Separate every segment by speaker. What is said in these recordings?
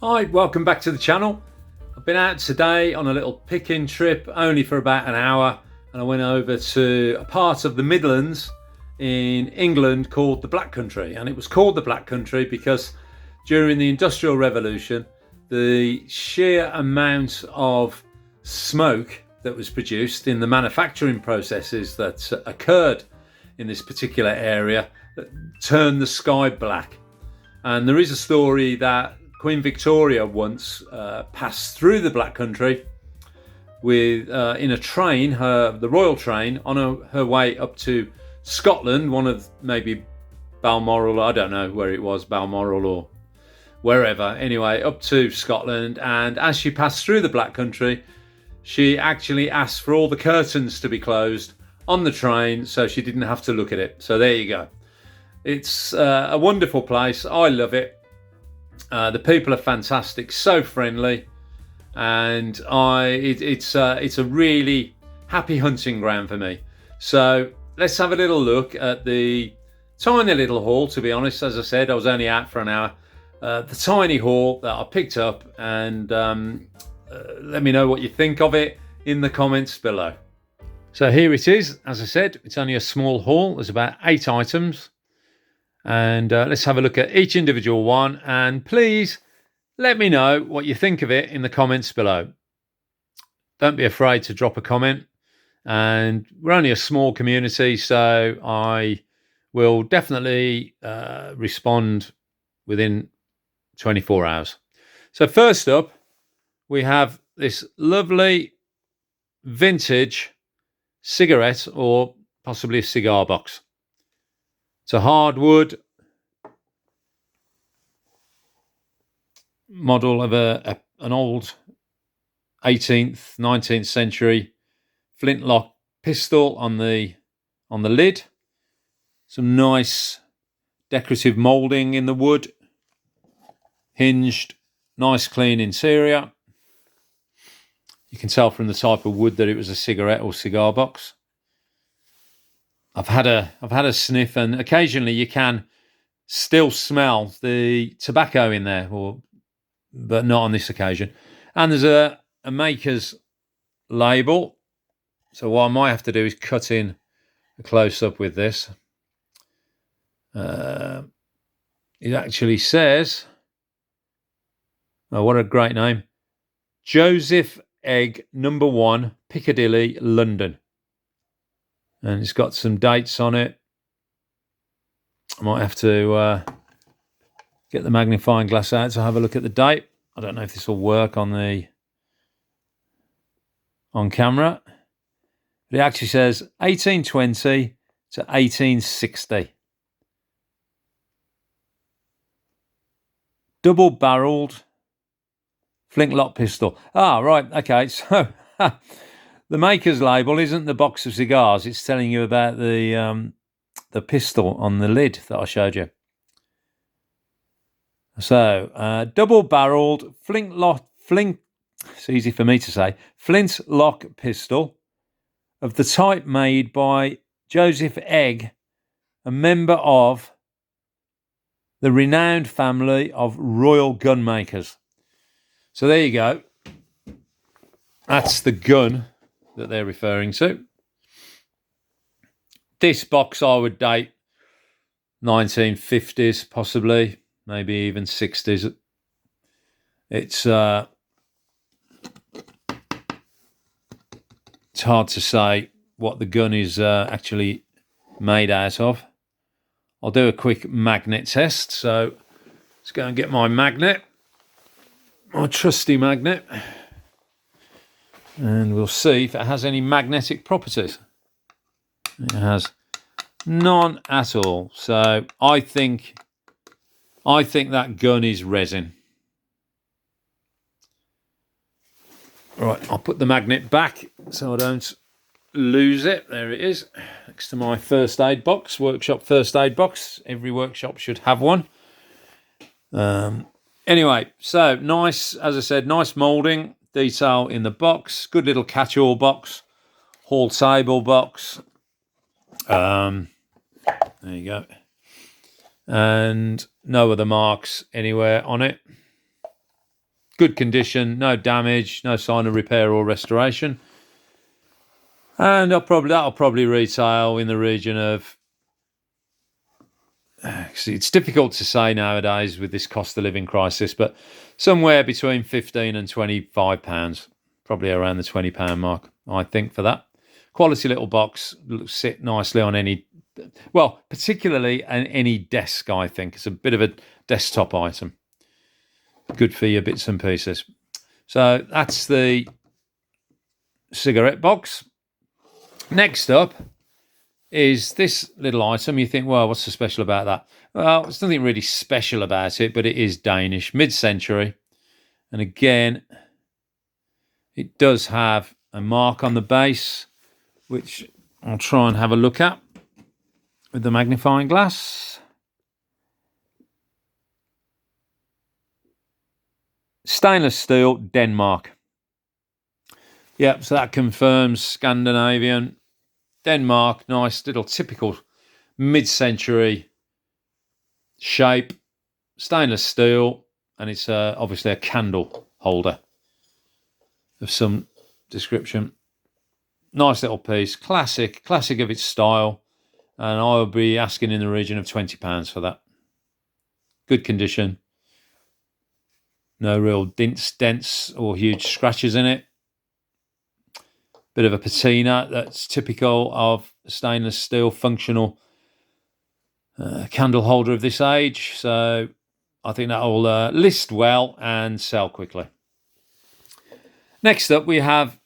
Speaker 1: Hi, welcome back to the channel. I've been out today on a little picking trip, only for about an hour, and I went over to a part of the Midlands in England called the Black Country. And it was called the Black Country because during the Industrial Revolution, the sheer amount of smoke that was produced in the manufacturing processes that occurred in this particular area turned the sky black. And there is a story that Queen Victoria once passed through the Black Country with in a train, the royal train, on her way up to Scotland, one of maybe Balmoral, I don't know where it was, Balmoral or wherever, anyway, up to Scotland. And as she passed through the Black Country, she actually asked for all the curtains to be closed on the train so she didn't have to look at it. So there you go. It's a wonderful place. I love it. The people are fantastic, so friendly, and it's a really happy hunting ground for me. So let's have a little look at the tiny little haul. To be honest, as I said, I was only out for an hour. The tiny haul that I picked up, and let me know what you think of it in the comments below. So here it is. As I said, it's only a small haul. There's about 8 items. And let's have a look at each individual one, and please let me know what you think of it in the comments below. Don't be afraid to drop a comment, and we're only a small community, so I will definitely respond within 24 hours. So first up, we have this lovely vintage cigarette, or possibly a cigar box. It's a hardwood model of an old 18th, 19th century flintlock pistol on the lid. Some nice decorative moulding in the wood. Hinged, nice clean interior. You can tell from the type of wood that it was a cigarette or cigar box. I've had a sniff, and occasionally you can still smell the tobacco in there, but not on this occasion. And there's a maker's label. So what I might have to do is cut in a close-up with this. It actually says, oh, what a great name, Joseph Egg, number 1, Piccadilly, London. And it's got some dates on it. I might have to get the magnifying glass out to have a look at the date. I don't know if this will work on camera. But it actually says 1820 to 1860. Double-barreled flintlock pistol. Ah, right. Okay. So the maker's label isn't the box of cigars. It's telling you about the pistol on the lid that I showed you. So, double-barreled it's easy for me to say, flintlock pistol of the type made by Joseph Egg, a member of the renowned family of royal gun makers. So there you go. That's the gun that they're referring to. This box I would date 1950s, possibly, maybe even 60s. It's hard to say what the gun is actually made out of. I'll do a quick magnet test. So let's go and get my magnet, my trusty magnet, and we'll see if it has any magnetic properties. It has none at all. So I think that gun is resin. Right, I'll put the magnet back so I don't lose it. There it is, next to my first aid box, workshop first aid box. Every workshop should have one. Anyway, so nice, as I said, nice moulding, detail in the box. Good little catch-all box, hall table box. There you go. And no other marks anywhere on it. good condition, no damage, no sign of repair or restoration. And that'll probably retail in the region of, it's difficult to say nowadays with this cost of living crisis, but somewhere between £15 and £25, probably around the £20 mark, I think, for that. Quality little box, sit nicely on any, well, particularly on any desk, I think. It's a bit of a desktop item. Good for your bits and pieces. So that's the cigarette box. Next up is this little item. You think, well, what's so special about that? Well, there's nothing really special about it, but it is Danish, mid-century. And again, it does have a mark on the base, which I'll try and have a look at with the magnifying glass. Stainless steel, Denmark. Yep, so that confirms Scandinavian. Denmark, nice little typical mid-century shape. Stainless steel, and it's obviously a candle holder of some description. Nice little piece, classic of its style, and I'll be asking in the region of £20 for that. Good condition. No real dents or huge scratches in it. Bit of a patina that's typical of stainless steel functional candle holder of this age. So I think that will list well and sell quickly. Next up, we have,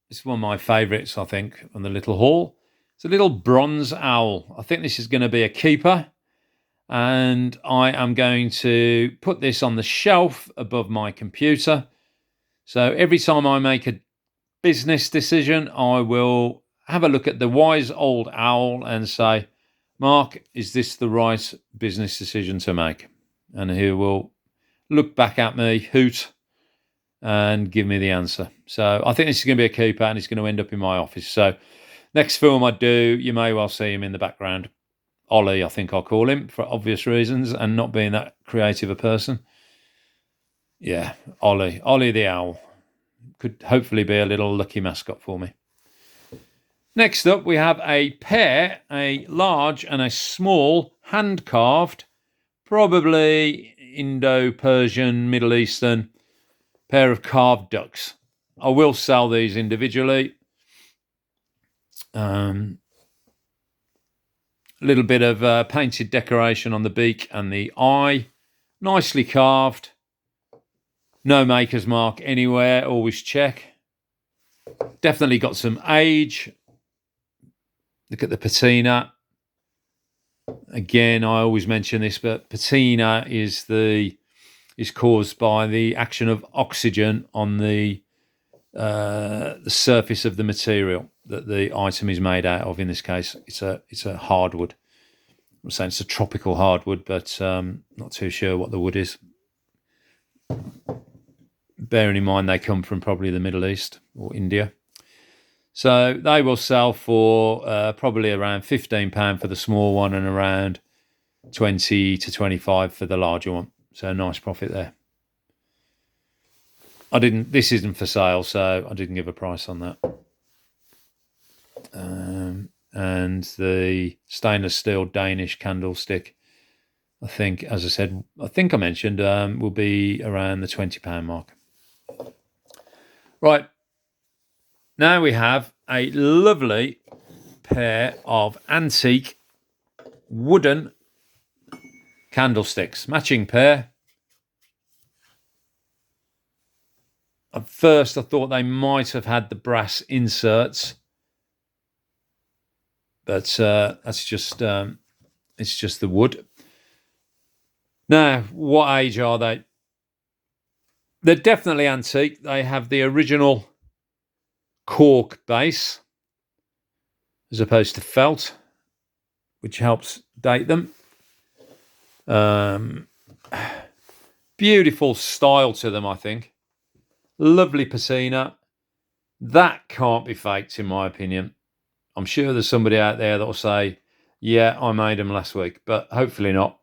Speaker 1: this is one of my favourites, I think, on the little haul. It's a little bronze owl. I think this is going to be a keeper. And I am going to put this on the shelf above my computer. So every time I make a business decision, I will have a look at the wise old owl and say, Mark, is this the right business decision to make? And he will look back at me, hoot, and give me the answer. So I think this is going to be a keeper, and it's going to end up in my office. So next film I do, you may well see him in the background. Ollie, I think I'll call him, for obvious reasons, and not being that creative a person. Yeah, Ollie the owl. Could hopefully be a little lucky mascot for me. Next up, we have a pair, a large and a small, hand-carved, probably Indo-Persian, Middle Eastern, pair of carved ducks. I will sell these individually. A little bit of painted decoration on the beak and the eye. Nicely carved. No maker's mark anywhere, always check. Definitely got some age. Look at the patina. Again, I always mention this, but patina is caused by the action of oxygen on the surface of the material that the item is made out of. In this case, it's a hardwood. I'm saying it's a tropical hardwood, but not too sure what the wood is. Bearing in mind they come from probably the Middle East or India. So they will sell for probably around £15 for the small one and around 20 to 25 for the larger one. So nice profit there. This isn't for sale, so I didn't give a price on that. And the stainless steel Danish candlestick, I think, as I said, I mentioned, will be around the £20 mark. Right. Now we have a lovely pair of antique wooden candlesticks. Matching pair. At first I thought they might have had the brass inserts. But that's just it's just the wood. Now, what age are they? They're definitely antique. They have the original cork base as opposed to felt, which helps date them. Beautiful style to them, I think. Lovely patina. That can't be faked, in my opinion. I'm sure there's somebody out there that will say, yeah, I made them last week, but hopefully not.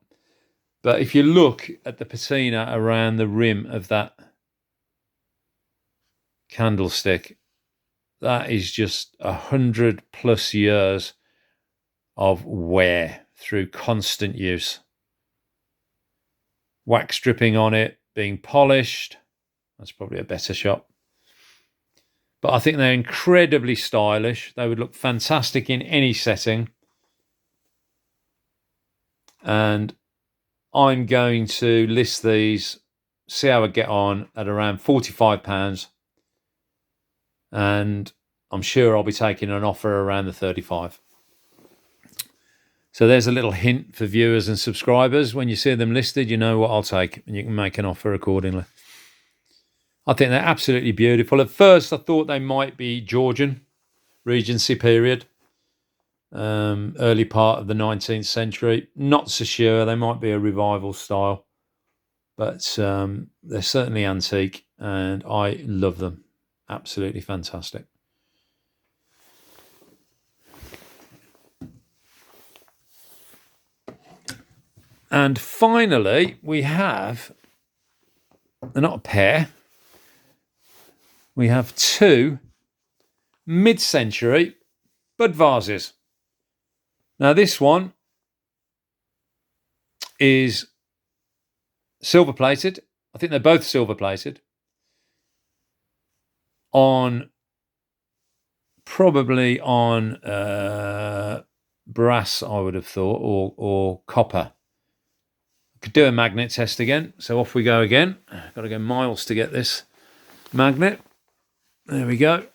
Speaker 1: But if you look at the patina around the rim of that candlestick. That is just 100+ years of wear through constant use. Wax dripping on it, being polished. That's probably a better shot. But I think they're incredibly stylish. They would look fantastic in any setting. And I'm going to list these, see how I get on, at around £45. And I'm sure I'll be taking an offer around the 35. So there's a little hint for viewers and subscribers. When you see them listed, you know what I'll take, and you can make an offer accordingly. I think they're absolutely beautiful. At first, I thought they might be Georgian, Regency period, early part of the 19th century. Not so sure. They might be a revival style, but they're certainly antique, and I love them. Absolutely fantastic. And finally, we have, they're not a pair, we have two mid-century bud vases. Now this one is silver plated. I think they're both silver plated. Probably on brass, I would have thought, or copper. Could do a magnet test again. So off we go again. Got to go miles to get this magnet. There we go.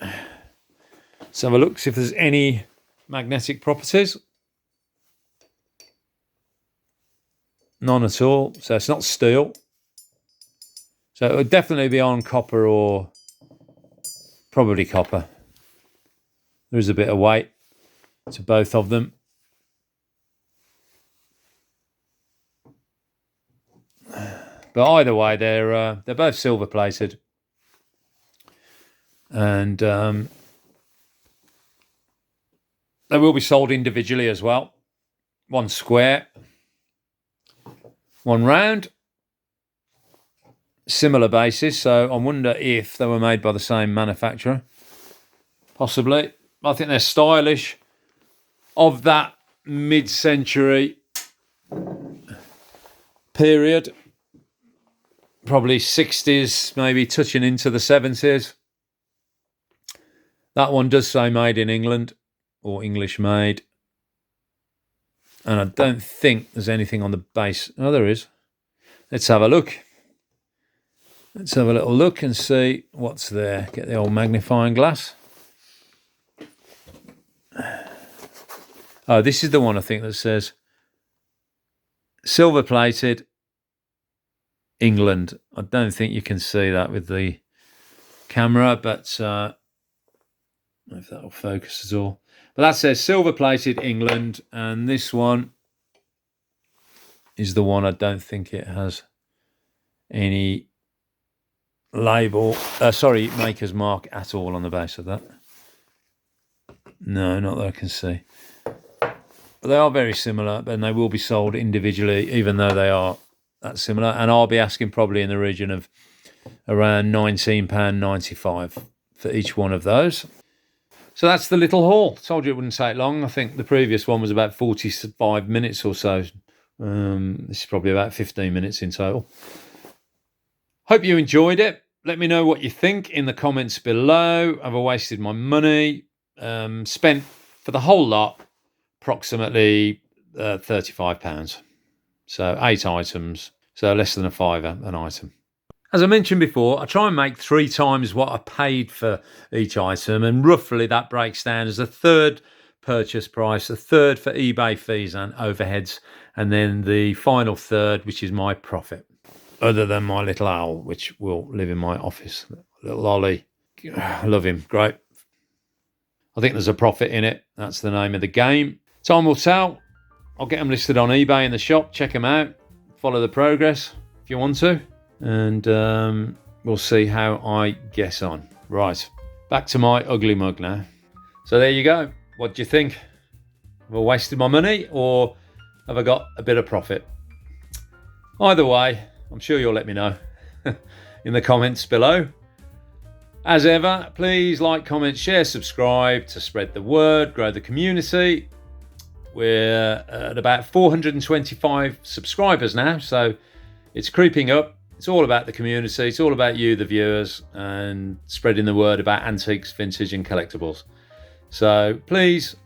Speaker 1: Let's have a look, see if there's any magnetic properties. None at all. So it's not steel. So it would definitely be on copper, or probably copper. There is a bit of weight to both of them. But either way, they're both silver plated, and they will be sold individually as well. One square, one round, similar basis. So I wonder if they were made by the same manufacturer. Possibly. I think they're stylish, of that mid-century period. Probably 60s, maybe touching into the 70s. That one does say made in England, or English made. And I don't think there's anything on the base. Oh, there is. Let's have a look. Let's have a little look and see what's there. Get the old magnifying glass. Oh, this is the one I think that says silver plated England. I don't think you can see that with the camera, but I don't know if that will focus at all. But that says silver plated England, and this one is the one I don't think it has any label, maker's mark at all on the base of that. No, not that I can see. But they are very similar, and they will be sold individually, even though they are that similar. And I'll be asking probably in the region of around £19.95 for each one of those. So that's the little haul. Told you it wouldn't take long. I think the previous one was about 45 minutes or so. This is probably about 15 minutes in total. Hope you enjoyed it. Let me know what you think in the comments below. Have I wasted my money? Spent for the whole lot approximately £35. So 8 items, so less than a fiver an item. As I mentioned before, I try and make 3 times what I paid for each item, and roughly that breaks down as a third purchase price, a third for eBay fees and overheads, and then the final third, which is my profit. Other than my little owl, which will live in my office. Little Ollie. I love him. Great. I think there's a profit in it. That's the name of the game. Time will tell. I'll get them listed on eBay in the shop. Check them out. Follow the progress if you want to. And we'll see how I get on. Right. Back to my ugly mug now. So there you go. What do you think? Have I wasted my money, or have I got a bit of profit? Either way, I'm sure you'll let me know in the comments below. As ever, please like, comment, share, subscribe to spread the word, grow the community. We're at about 425 subscribers now, so it's creeping up. It's all about the community. It's all about you, the viewers, and spreading the word about antiques, vintage, and collectibles. So please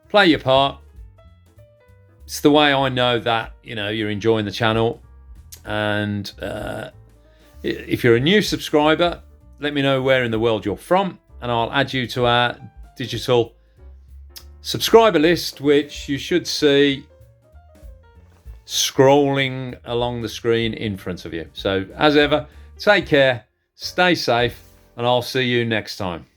Speaker 1: play your part. It's the way I know that you're enjoying the channel. And if you're a new subscriber, let me know where in the world you're from, and I'll add you to our digital subscriber list, which you should see scrolling along the screen in front of you. So as ever, take care, stay safe, and I'll see you next time.